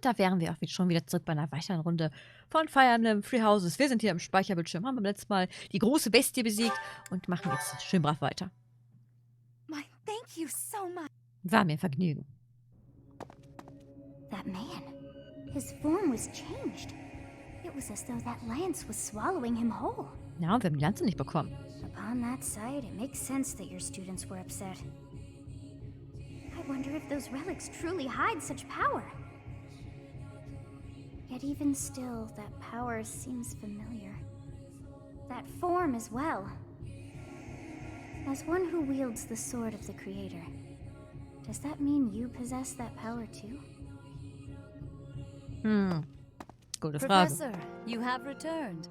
da wären wir auch schon wieder zurück bei einer weiteren Runde von Fire Emblem Three Houses. Wir sind hier im Speicherbildschirm, haben beim letzten Mal die große Bestie besiegt und machen jetzt schön brav weiter. Thank you so much. War mir ein Vergnügen. That man, his form was changed. It was as though that lance was swallowing him whole. Ja, und wir haben die Lanze nicht bekommen. Upon that sight, it makes sense that your students were upset. I wonder if those relics truly hide such power. Yet even still, that power seems familiar. That form as well. As one who wields the sword of the Creator, does that mean you possess that power too? Gute Frage. Professor, you have returned.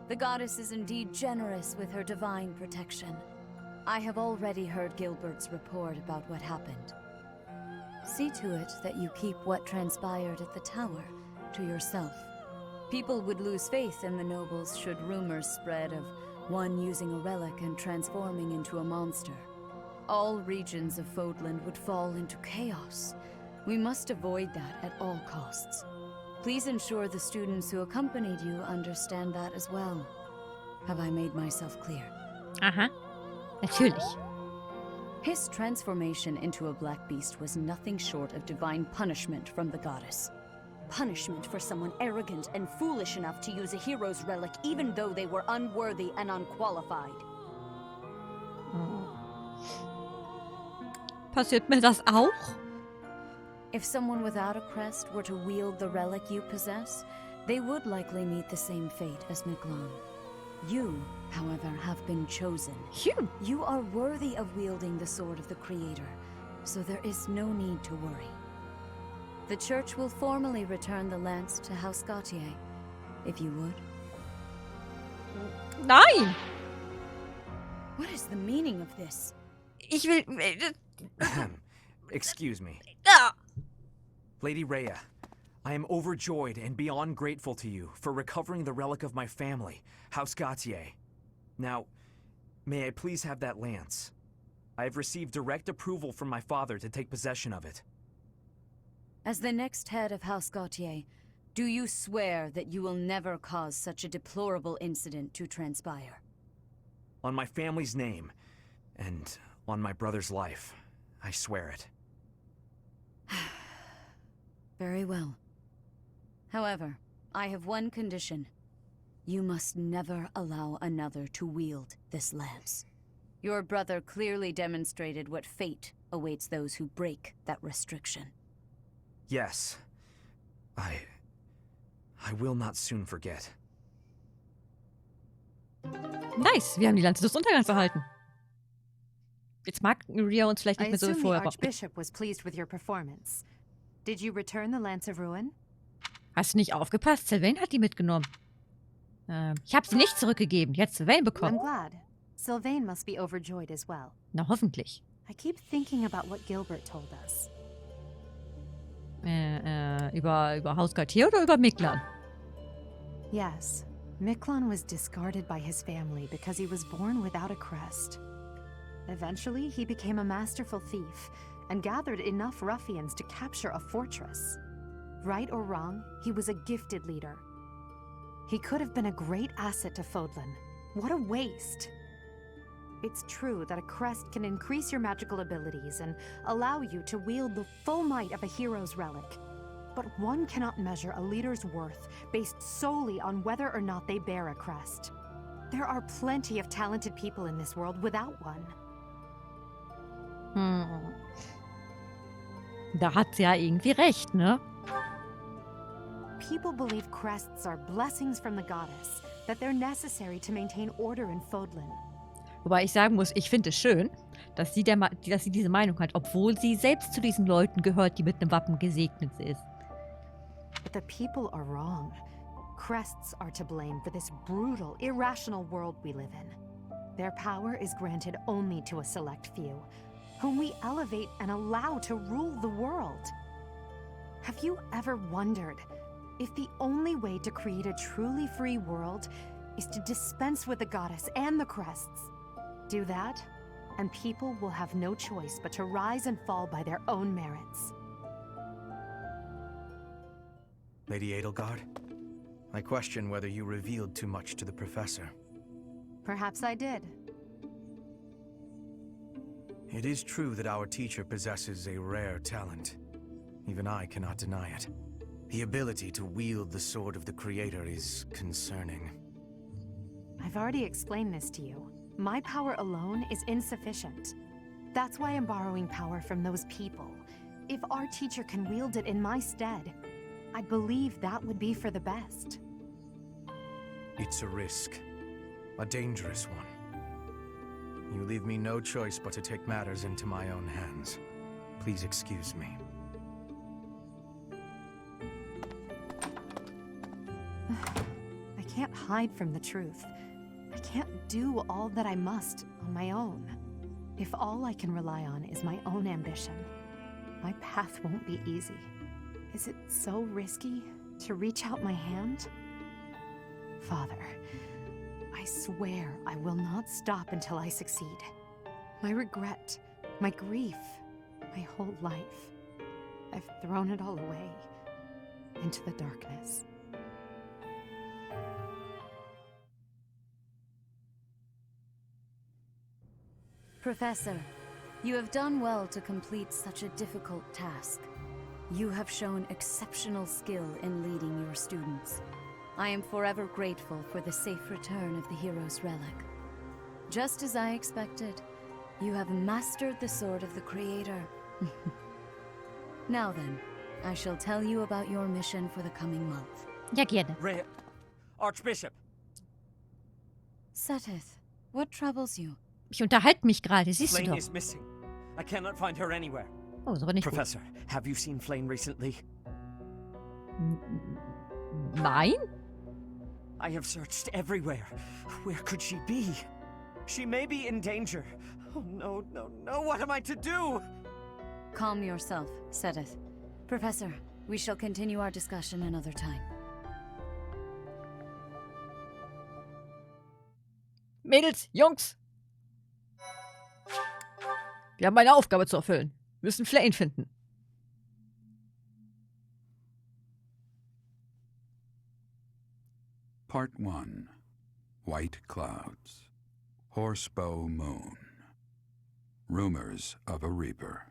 The goddess is indeed generous with her divine protection. I have already heard Gilbert's report about what happened. See to it that you keep what transpired at the tower to yourself. People would lose faith in the nobles should rumors spread of one using a relic and transforming into a monster. All regions of Fódlan would fall into chaos. We must avoid that at all costs. Please ensure the students who accompanied you understand that as well. Have I made myself clear? Aha, natürlich. His transformation into a black beast was nothing short of divine punishment from the goddess. Punishment for someone arrogant and foolish enough to use a hero's relic even though they were unworthy and unqualified. Passiert mir das auch? If someone without a crest were to wield the relic you possess, they would likely meet the same fate as Miklon. You, however, have been chosen. Phew. You are worthy of wielding the sword of the Creator, so there is no need to worry. The church will formally return the lance to Haus Gautier, if you would. Nein! What is the meaning of this? Ich will... Excuse me. Ah! Lady Rhea, I am overjoyed and beyond grateful to you for recovering the relic of my family, Haus Gautier. Now, may I please have that lance? I have received direct approval from my father to take possession of it. As the next head of Haus Gautier, do you swear that you will never cause such a deplorable incident to transpire? On my family's name, and on my brother's life, I swear it. Very well. However, I have one condition. You must never allow another to wield this lance. Your brother clearly demonstrated what fate awaits those who break that restriction. Yes. I will not soon forget. Nice, wir haben die Lanze des Untergangs erhalten. Jetzt mag Rhea uns vielleicht nicht I mehr so wie assume the vorher. Archbishop was pleased with your performance. Did you return the Lance of Ruin? Hast du nicht aufgepasst? Sylvain hat die mitgenommen. Ich habe sie nicht zurückgegeben. Die hat Sylvain I'm bekommen. glad. Sylvain must be overjoyed as well. Na, hoffentlich. I keep thinking about what Gilbert told us. Über Haus Gautier oder über Miklon? Yes, Miklon was discarded by his family because he was born without a crest. Eventually, he became a masterful thief and gathered enough ruffians to capture a fortress. Right or wrong, he was a gifted leader. He could have been a great asset to Fódlan. What a waste! It's true that a crest can increase your magical abilities and allow you to wield the full might of a hero's relic. But one cannot measure a leader's worth based solely on whether or not they bear a crest. There are plenty of talented people in this world without one. Da hat sie ja irgendwie recht, ne? People believe crests are blessings from the goddess, that they're necessary to maintain order in Fódlan. Wobei ich sagen muss, ich finde es schön, dass sie diese Meinung hat, obwohl sie selbst zu diesen Leuten gehört, die mit einem Wappen gesegnet ist. But the people are wrong. Crests are to blame for this brutal, irrational world we live in. Their power is granted only to a select few, whom we elevate and allow to rule the world. Have you ever wondered if the only way to create a truly free world is to dispense with the goddess and the crests? Do that, and people will have no choice but to rise and fall by their own merits. Lady Edelgard? I question whether you revealed too much to the professor. Perhaps I did. It is true that our teacher possesses a rare talent. Even I cannot deny it. The ability to wield the sword of the Creator is concerning. I've already explained this to you. My power alone is insufficient. That's why I'm borrowing power from those people. If our teacher can wield it in my stead, I believe that would be for the best. It's a risk. A dangerous one. You leave me no choice but to take matters into my own hands. Please excuse me. I can't hide from the truth. I can't do all that I must on my own. If all I can rely on is my own ambition, my path won't be easy. Is it so risky to reach out my hand? Father, I swear I will not stop until I succeed. My regret, my grief, my whole life, I've thrown it all away into the darkness. Professor, you have done well to complete such a difficult task. You have shown exceptional skill in leading your students. I am forever grateful for the safe return of the hero's relic. Just as I expected, you have mastered the sword of the Creator. Now then, I shall tell you about your mission for the coming month. Ja, gerne. Rhea, Archbishop. Seteth, what troubles you? Ich unterhalte mich gerade, siehst du Flame doch. is missing. I cannot find her anywhere. Oh, ist aber nicht gut. Professor, have you seen Flame recently? Nein? I have searched everywhere. Where could she be? She may be in danger. Oh no, no, no, what am I to do? Calm yourself, Seteth. Professor, we shall continue our discussion another time. Mädels, Jungs! Wir haben eine Aufgabe zu erfüllen. Wir müssen Flame finden. Part 1. White Clouds. Horsebow Moon. Rumors of a Reaper.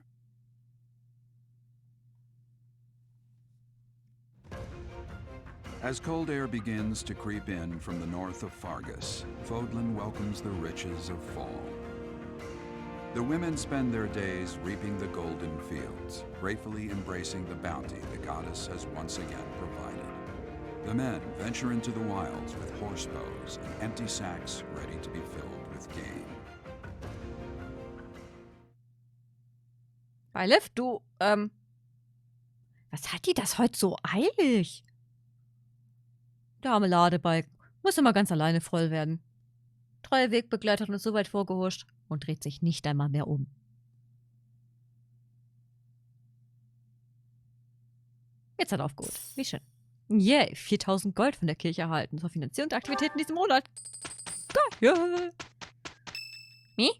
As cold air begins to creep in from the north of Fargus, Fódlan welcomes the riches of fall. The women spend their days reaping the golden fields, gratefully embracing the bounty the goddess has once again provided. The men venture into the wilds with horse bows and empty sacks ready to be filled with game. Eilif, du, was hat die das heute so eilig? Der arme Ladebalken muss immer ganz alleine voll werden. Treue Wegbegleiterin ist so weit vorgehuscht und dreht sich nicht einmal mehr um. Jetzt hat er aufgeholt. Wie schön. Yay, 4000 Gold von der Kirche erhalten zur Finanzierung der Aktivitäten diesen Monat. Geil. Wie?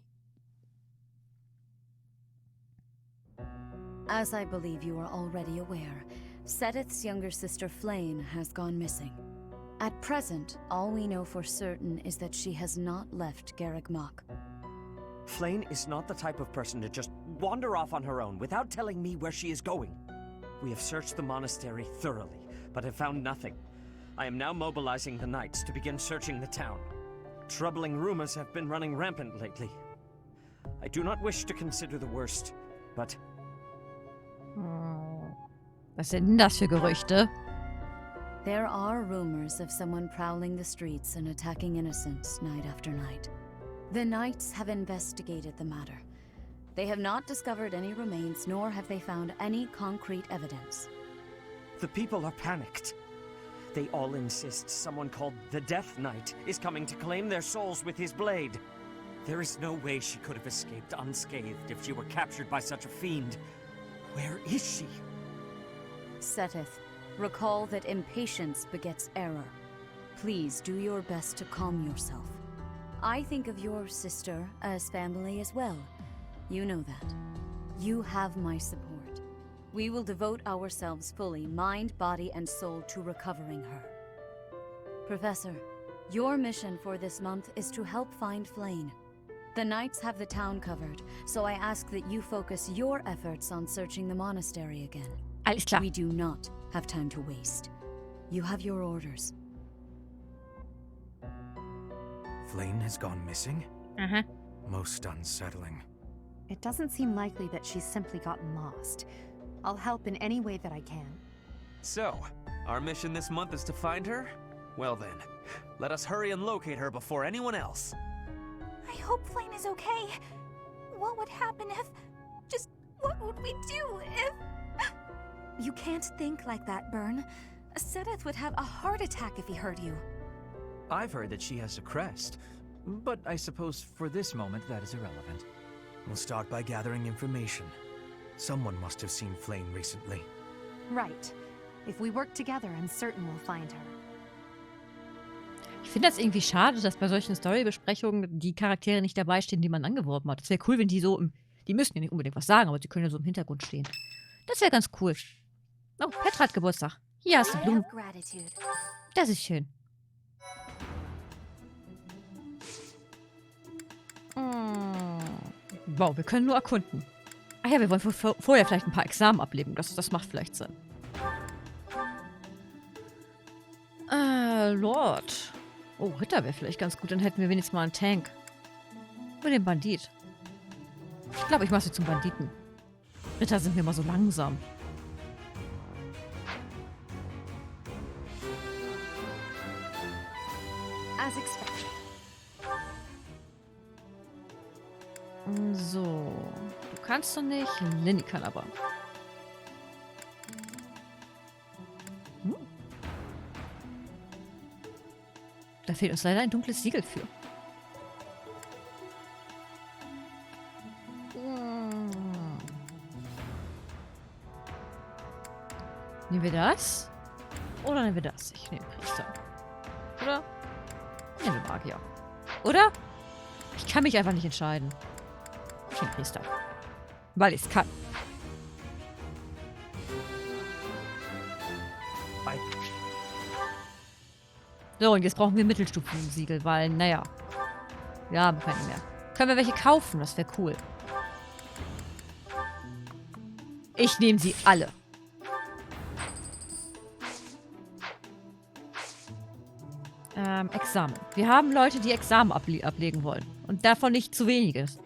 As I believe you are already aware, Seteth's younger sister Flame has gone missing. At present, all we know for certain is that she has not left Garreg Mach. Flame is not the type of person to just wander off on her own without telling me where she is going. We have searched the monastery thoroughly, but have found nothing. I am now mobilizing the knights to begin searching the town. Troubling rumors have been running rampant lately. I do not wish to consider the worst, but... Was sind denn das für Gerüchte? There are rumors of someone prowling the streets and attacking innocents night after night. The knights have investigated the matter. They have not discovered any remains, nor have they found any concrete evidence. The people are panicked. They all insist someone called the Death Knight is coming to claim their souls with his blade. There is no way she could have escaped unscathed if she were captured by such a fiend. Where is she? Seteth, recall that impatience begets error. Please do your best to calm yourself. I think of your sister as family as well. You know that. You have my support. We will devote ourselves fully, mind, body, and soul, to recovering her. Professor, your mission for this month is to help find Flayn. The knights have the town covered, so I ask that you focus your efforts on searching the monastery again. Alles klar. We do not have time to waste. You have your orders. Flayn has gone missing? Aha. Most unsettling. It doesn't seem likely that she's simply gotten lost. I'll help in any way that I can. So, our mission this month is to find her? Well then, let us hurry and locate her before anyone else. I hope Flayn is okay. What would happen if... Just what would we do if... You can't think like that, Byrne. Sedith would have a heart attack if he heard you. I've heard that she has a crest, but I suppose for this moment that is irrelevant. We'll start by gathering information. Someone must have seen Flayn recently. Right. If we work together, I'm certain we'll find her. Ich finde das irgendwie schade, dass bei solchen Storybesprechungen die Charaktere nicht dabei stehen, die man angeworben hat. Das wäre cool, wenn die so die müssen ja nicht unbedingt was sagen, aber die können ja so im Hintergrund stehen. Das wäre ganz cool. Oh, Petra hat Geburtstag. Hier hast du Blumen. Das ist schön. Wow, wir können nur erkunden. Ach ja, wir wollen vorher vielleicht ein paar Examen ablegen. Das macht vielleicht Sinn. Lord. Oh, Ritter wäre vielleicht ganz gut. Dann hätten wir wenigstens mal einen Tank. Oder den Bandit. Ich glaube, ich mache sie zum Banditen. Ritter sind mir immer so langsam. As expected. So. Du kannst doch nicht. Linny kann aber. Da fehlt uns leider ein dunkles Siegel für. Nehmen wir das? Oder nehmen wir das? Ich nehme Priester. Oder? Nehmen wir Magier. Oder? Ich kann mich einfach nicht entscheiden. Ich nehme Priester. Weil ich es kann. So, und jetzt brauchen wir Mittelstufen-Siegel, weil, naja. Wir haben keine mehr. Können wir welche kaufen? Das wäre cool. Ich nehme sie alle. Examen. Wir haben Leute, die Examen ablegen wollen. Und davon nicht zu weniges.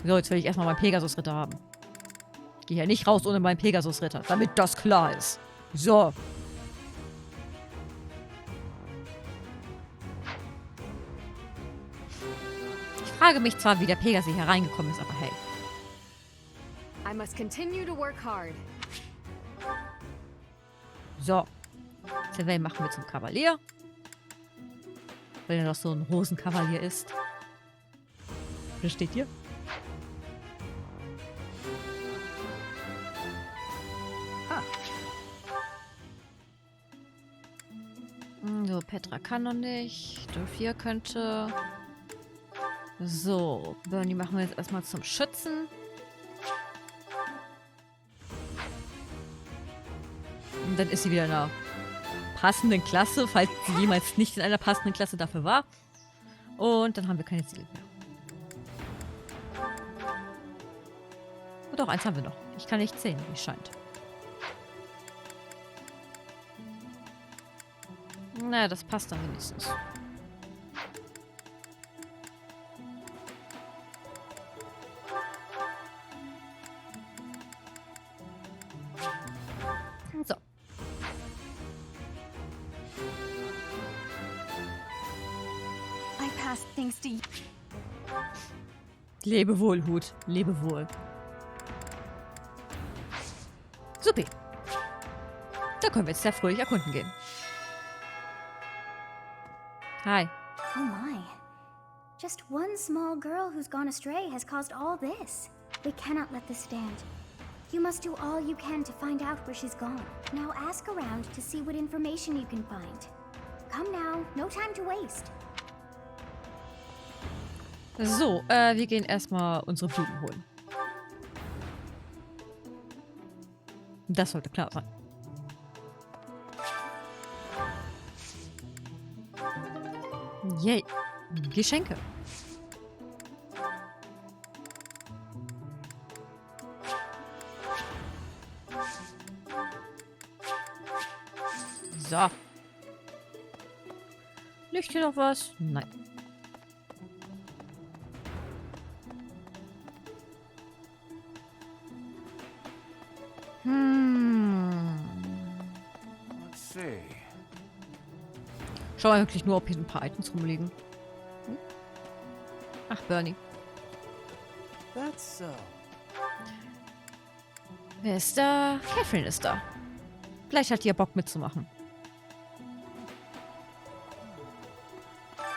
So, jetzt will ich erstmal meinen Pegasus-Ritter haben. Ich gehe hier nicht raus ohne meinen Pegasus-Ritter, damit das klar ist. So. Ich frage mich zwar, wie der Pegasus hier reingekommen ist, aber hey. I must continue to work hard. So. Sylvain machen wir zum Kavalier. Wenn er doch so ein Rosenkavalier ist. Was steht hier? So, Petra kann noch nicht. Dolphia könnte. So, Bernie machen wir jetzt erstmal zum Schützen. Und dann ist sie wieder in einer passenden Klasse, falls sie jemals nicht in einer passenden Klasse dafür war. Und dann haben wir keine Ziele mehr. Und doch, eins haben wir noch. Ich kann nicht zählen, wie es scheint. Naja, das passt dann wenigstens. So. I pass things to you. Lebe wohl, Hut. Lebe wohl. Supi. Da können wir jetzt sehr fröhlich erkunden gehen. Hi. Oh my. Just one small girl who's gone astray has caused all this. We cannot let this stand. You must do all you can to find out where she's gone. Now ask around to see what information you can find. Come now, no time to waste. So, wir gehen erstmal unsere Blumen holen. Das sollte klar sein. Yay. Geschenke. So. Liegt hier noch was? Nein. Let's see. Schau eigentlich nur, ob hier ein paar Items rumliegen. Hm? Ach, Bernie. That's so. Wer ist da? Catherine ist da. Vielleicht hat die ja Bock mitzumachen.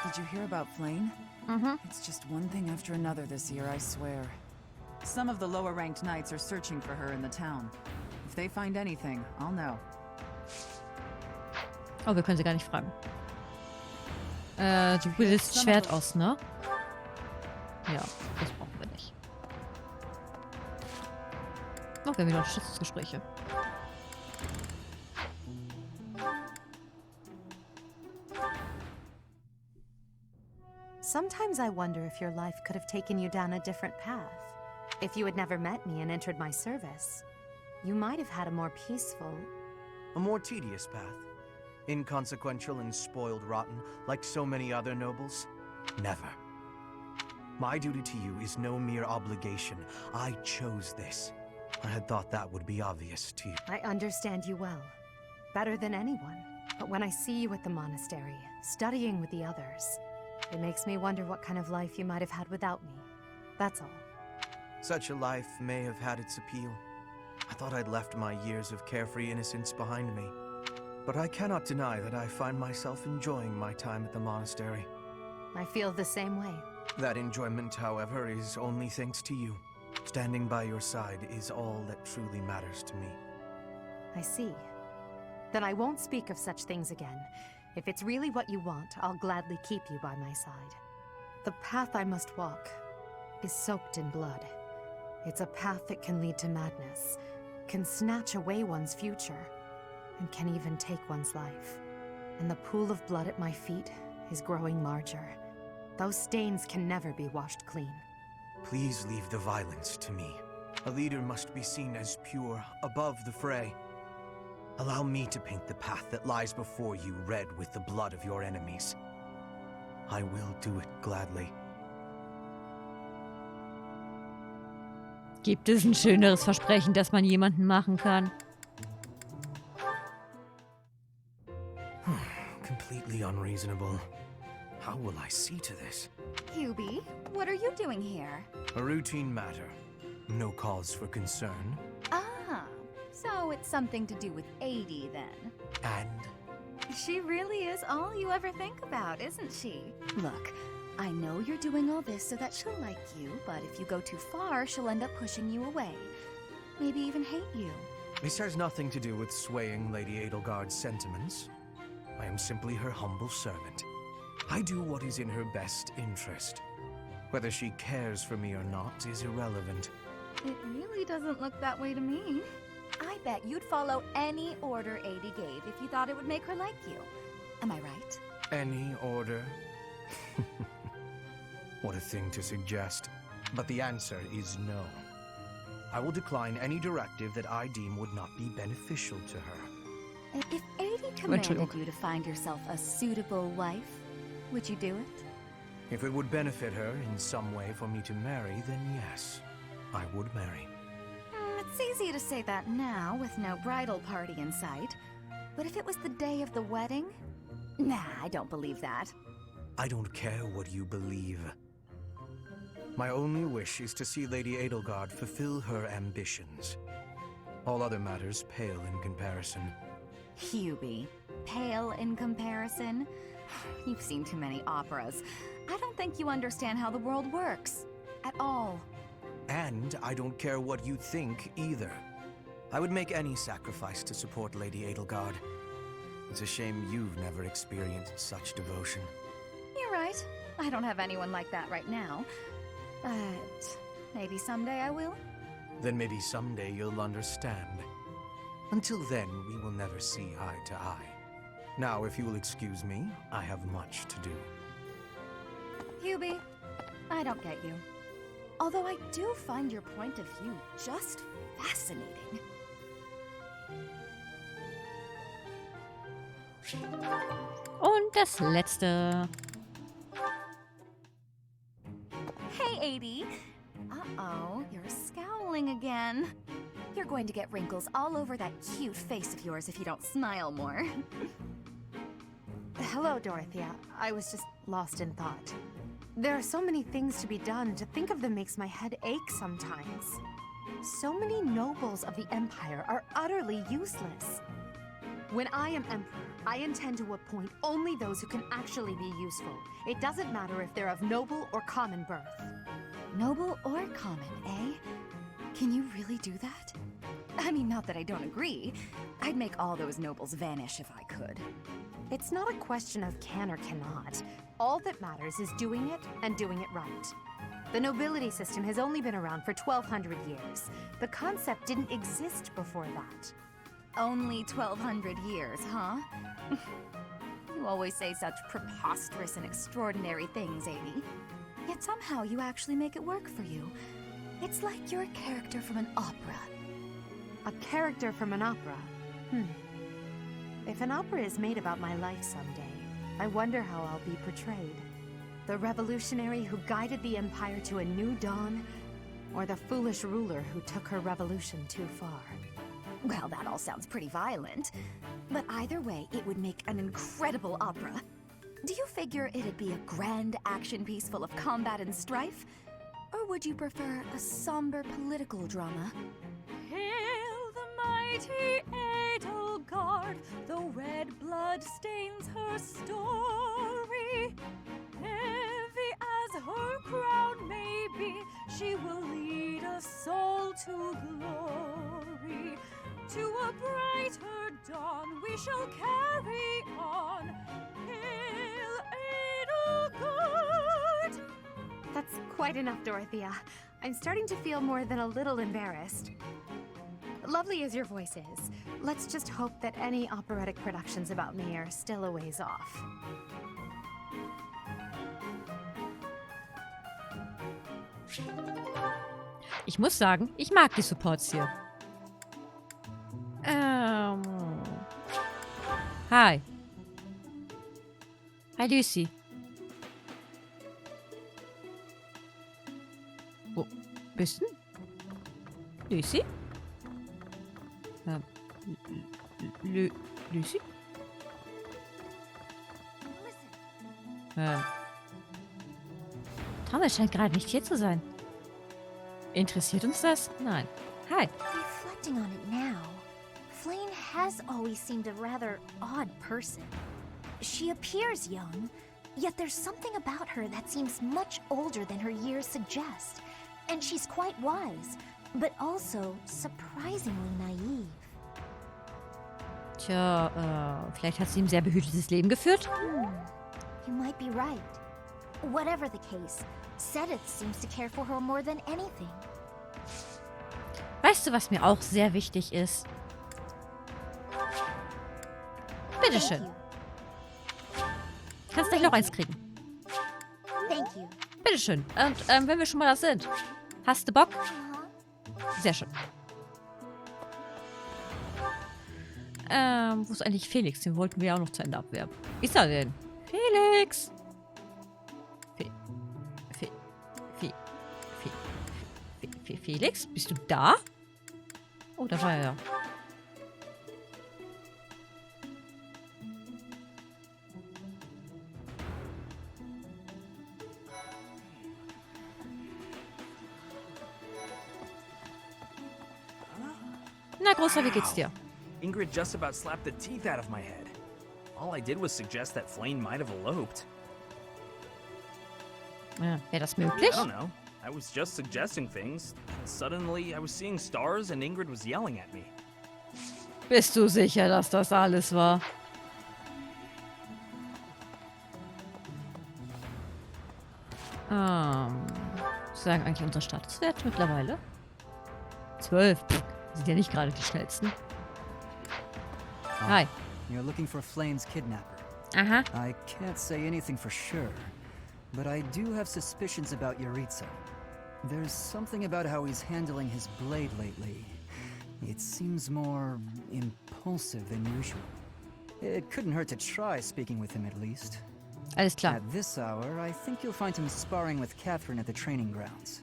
Did you hear about Flane? It's just one thing after another this year, I swear. Some of the lower-ranked knights are searching for her in the town. If they find anything, I'll know. Oh, wir können sie gar nicht fragen. Du bildest Schwert aus, ne? Ja, das brauchen wir nicht. Oh, wir haben wieder Schiffsgespräche. Sometimes I wonder if your life could have taken you down a different path. If you had never met me and entered my service, you might have had a more peaceful... A more tedious path. Inconsequential and spoiled rotten, like so many other nobles? Never. My duty to you is no mere obligation. I chose this. I had thought that would be obvious to you. I understand you well. Better than anyone. But when I see you at the monastery, studying with the others, it makes me wonder what kind of life you might have had without me. That's all. Such a life may have had its appeal. I thought I'd left my years of carefree innocence behind me. But I cannot deny that I find myself enjoying my time at the monastery. I feel the same way. That enjoyment, however, is only thanks to you. Standing by your side is all that truly matters to me. I see. Then I won't speak of such things again. If it's really what you want, I'll gladly keep you by my side. The path I must walk is soaked in blood. It's a path that can lead to madness, can snatch away one's future, and can even take one's life. And the pool of blood at my feet is growing larger. Those stains can never be washed clean. Please leave the violence to me. A leader must be seen as pure, above the fray. Allow me to paint the path that lies before you red with the blood of your enemies. I will do it gladly. Gibt es ein schöneres Versprechen, das man jemandem machen kann? Completely unreasonable. How will I see to this? Hubie, what are you doing here? A routine matter. No cause for concern. Ah, so it's something to do with 80 then. And? She really is all you ever think about, isn't she? Look, I know you're doing all this so that she'll like you, but if you go too far, she'll end up pushing you away. Maybe even hate you. This has nothing to do with swaying Lady Edelgard's sentiments. I am simply her humble servant. I do what is in her best interest. Whether she cares for me or not is irrelevant. It really doesn't look that way to me. I bet you'd follow any order 80 gave if you thought it would make her like you. Am I right? Any order? What a thing to suggest. But the answer is no. I will decline any directive that I deem would not be beneficial to her. If 80 commanded you to find yourself a suitable wife, would you do it? If it would benefit her in some way for me to marry, then yes, I would marry. It's easy to say that now, with no bridal party in sight. But if it was the day of the wedding? Nah, I don't believe that. I don't care what you believe. My only wish is to see Lady Edelgard fulfill her ambitions. All other matters pale in comparison. Hubie, pale in comparison? You've seen too many operas. I don't think you understand how the world works. At all. And I don't care what you think either. I would make any sacrifice to support Lady Edelgard. It's a shame you've never experienced such devotion. You're right. I don't have anyone like that right now. But maybe someday I will. Then maybe someday you'll understand. Until then, we will never see eye to eye. Now, if you will excuse me, I have much to do. Hubie, I don't get you. Although I do find your point of view just fascinating. Und das letzte. Hey, Adie. Uh-oh, you're scowling again. You're going to get wrinkles all over that cute face of yours if you don't smile more. Hello, Dorothea. I was just lost in thought. There are so many things to be done. To think of them makes my head ache sometimes. So many nobles of the Empire are utterly useless. When I am Emperor, I intend to appoint only those who can actually be useful. It doesn't matter if they're of noble or common birth. Noble or common, eh? Can you really do that? I mean, not that I don't agree. I'd make all those nobles vanish if I could. It's not a question of can or cannot. All that matters is doing it and doing it right. The nobility system has only been around for 1,200 years. The concept didn't exist before that. Only 1,200 years, huh? You always say such preposterous and extraordinary things, Adie. Yet somehow you actually make it work for you. It's like you're a character from an opera. A character from an opera? If an opera is made about my life someday, I wonder how I'll be portrayed. The revolutionary who guided the Empire to a new dawn, or the foolish ruler who took her revolution too far? Well, that all sounds pretty violent. But either way, it would make an incredible opera. Do you figure it'd be a grand action piece full of combat and strife? Or would you prefer a somber political drama? Hail the mighty Edelgard, the red blood stains her story. Heavy as her crown may be, she will lead us all to glory. To a brighter dawn we shall carry on. Hail Edelgard! That's quite enough, Dorothea. I'm starting to feel more than a little embarrassed. Lovely as your voice is, let's just hope that any operatic productions about me are still a ways off. Ich muss sagen, ich mag die Supports hier. Hi. Hi, Lucy. Wo bist du? Lucy? Lucy? Thomas scheint gerade nicht hier zu sein. Interessiert uns das? Nein. Hi. Reflecting on it now, Flame has always seemed a rather odd person. She appears young, yet there's something about her that seems much older than her years suggest. And she's quite wise, but also surprisingly naive. Tja, vielleicht hat sie ein sehr behütetes Leben geführt? You might be right. Whatever the case, Sedith seems to care for her more than anything. Weißt du, was mir auch sehr wichtig ist? Bitteschön. Kannst gleich noch eins kriegen. Thank you. Bitteschön. Und wenn wir schon mal da sind, hast du Bock? Sehr schön. Wo ist eigentlich Felix? Den wollten wir ja auch noch zu Ende abwerben. Ist er denn? Felix! Felix? Bist du da? Oh, da war er ja. Na, Großer, wie geht's dir? Ingrid just about slapped the teeth out of my head. All I did was suggest that Flame might have eloped. Ja, wäre das möglich? I don't know. I was just suggesting things. Suddenly, I was seeing stars and Ingrid was yelling at me. Bist du sicher, dass das alles war? Was sagen eigentlich unsere Statuswerte mittlerweile? 12. Sind ja nicht gerade die schnellsten. Hi. You're looking for Flane's kidnapper. Aha. I can't say anything for sure, but I do have suspicions about Yaritza. There's something about how he's handling his blade lately. It seems more impulsive than usual. It couldn't hurt to try speaking with him at least. Alles klar. At this hour, I think you'll find him sparring with Catherine at the training grounds.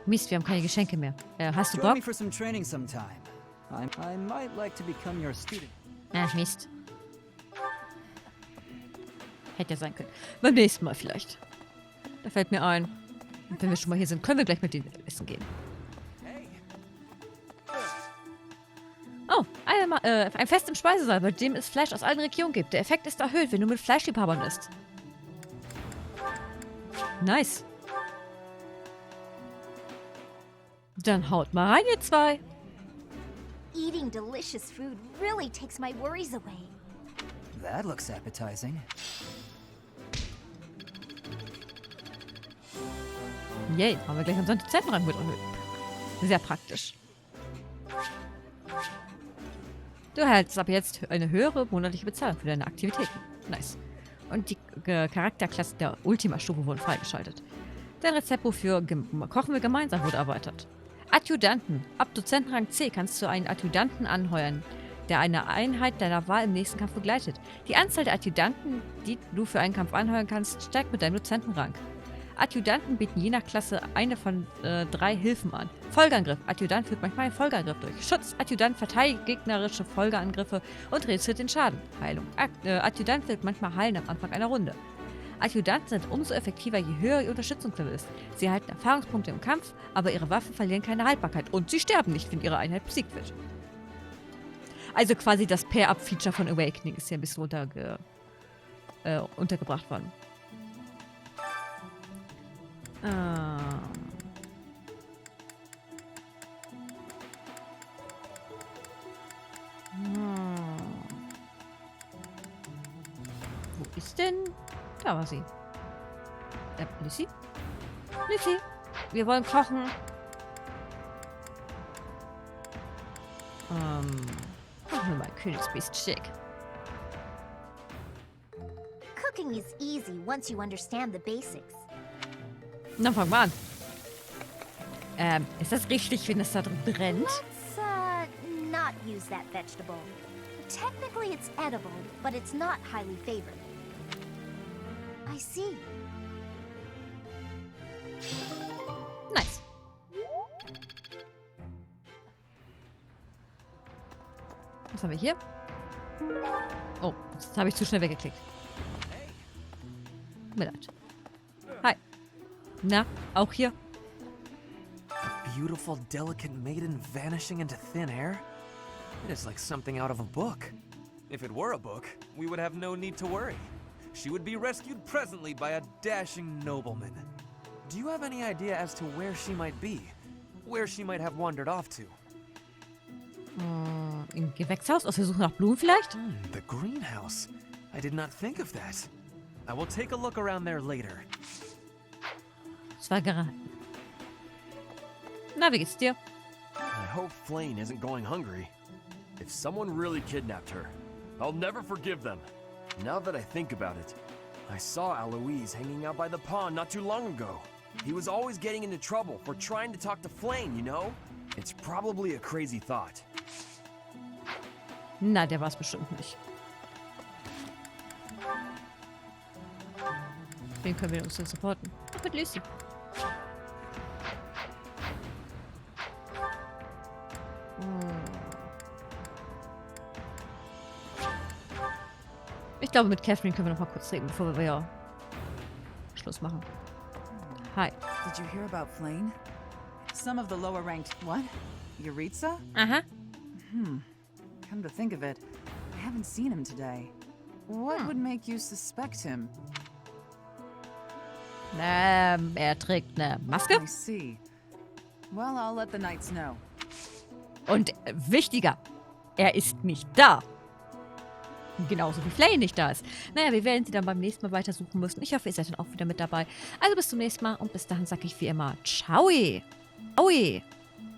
Mist, wir haben keine Geschenke mehr. Hast du Join me Bock? for some training sometime. I might like to become your student. Ach, Mist. Hätte ja sein können. Beim nächsten Mal vielleicht. Da fällt mir ein. Und wenn wir schon mal hier sind, können wir gleich mit denen essen gehen. Oh, ein Fest im Speisesaal, bei dem es Fleisch aus allen Regionen gibt. Der Effekt ist erhöht, wenn du mit Fleischliebhabern isst. Nice. Dann haut mal rein, ihr zwei. Eating delicious food really takes my worries away. That looks appetizing. Yay, haben wir gleich unseren Zentrang mit erhöht. Sehr praktisch. Du erhältst ab jetzt eine höhere monatliche Bezahlung für deine Aktivitäten. Nice. Und die Charakterklassen der Ultima-Stufe wurden freigeschaltet. Dein Rezeptbuch für Kochen wir gemeinsam wurde erweitert. Adjutanten. Ab Dozentenrang C kannst du einen Adjutanten anheuern, der eine Einheit deiner Wahl im nächsten Kampf begleitet. Die Anzahl der Adjutanten, die du für einen Kampf anheuern kannst, steigt mit deinem Dozentenrang. Adjutanten bieten je nach Klasse eine von 3 Hilfen an. Folgeangriff. Adjutant führt manchmal einen Folgeangriff durch. Schutz. Adjutant verteidigt gegnerische Folgeangriffe und reduziert den Schaden. Heilung. Adjutant wirkt manchmal heilen am Anfang einer Runde. Adjutanten sind umso effektiver, je höher ihr Unterstützungslevel ist. Sie erhalten Erfahrungspunkte im Kampf, aber ihre Waffen verlieren keine Haltbarkeit. Und sie sterben nicht, wenn ihre Einheit besiegt wird. Also quasi das Pair-Up-Feature von Awakening ist hier ein bisschen untergebracht worden. Wo ist denn? Da war sie. Lucy? Lucy, wir wollen kochen. Machen wir mal Königsbesteck. Cooking is easy once you understand the basics. Na, fangen wir an. Ist das richtig, wenn es da drin brennt? Let's, not use that vegetable. Technically it's edible, but it's not highly favored. I see. Nice. Was haben wir hier? Oh, jetzt habe ich zu schnell weggeklickt. Tut mir leid. Hi. Na, auch hier? A beautiful, delicate maiden vanishing into thin air? It is like something out of a book. If it were a book, we would have no need to worry. She would be rescued presently by a dashing nobleman. Do you have any idea as to where she might be? Where she might have wandered off to? Im Gewächshaus? Auf der Suche nach Blumen vielleicht? The greenhouse. I did not think of that. I will take a look around there later. Das war geraten. Na, wie geht's dir? I hope Flane isn't going hungry. If someone really kidnapped her, I'll never forgive them. Now that I think about it, I saw Aloise hanging out by the pond not too long ago. He was always getting into trouble for trying to talk to Flane, you know? It's probably a crazy thought. Na, der war's bestimmt nicht. Wen können wir uns denn supporten? Ach, mit Lucy. Ich glaube, mit Catherine können wir noch mal kurz reden, bevor wir ja Schluss machen. Hi. Did you hear about Flane? Some of the lower ranked... What? Yaritza? Aha. Come to think of it, I haven't seen him today. What would make you suspect him? Er trägt eine Maske. I see. Well, I'll let the knights know. Und wichtiger, er ist nicht da. Genauso wie Flane nicht da ist. Naja, wir werden sie dann beim nächsten Mal weitersuchen müssen. Ich hoffe, ihr seid dann auch wieder mit dabei. Also bis zum nächsten Mal und bis dahin sage ich wie immer, ciao. Aue.